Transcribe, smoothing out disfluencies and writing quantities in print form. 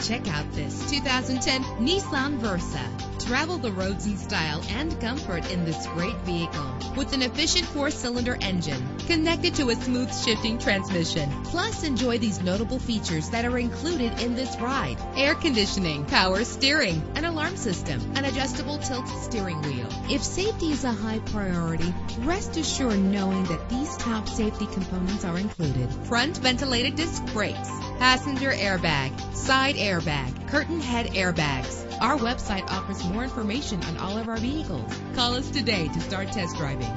Check out this 2010 Nissan Versa. Travel the roads in style and comfort in this great vehicle with an efficient 4-cylinder engine connected to a smooth shifting transmission. Plus, enjoy these notable features that are included in this ride: air conditioning, power steering, an alarm system, an adjustable tilt steering wheel. If safety is a high priority, rest assured knowing that these top safety components are included: front ventilated disc brakes, passenger airbag, side airbag, curtain head airbags. Our website offers more information on all of our vehicles. Call us today to start test driving.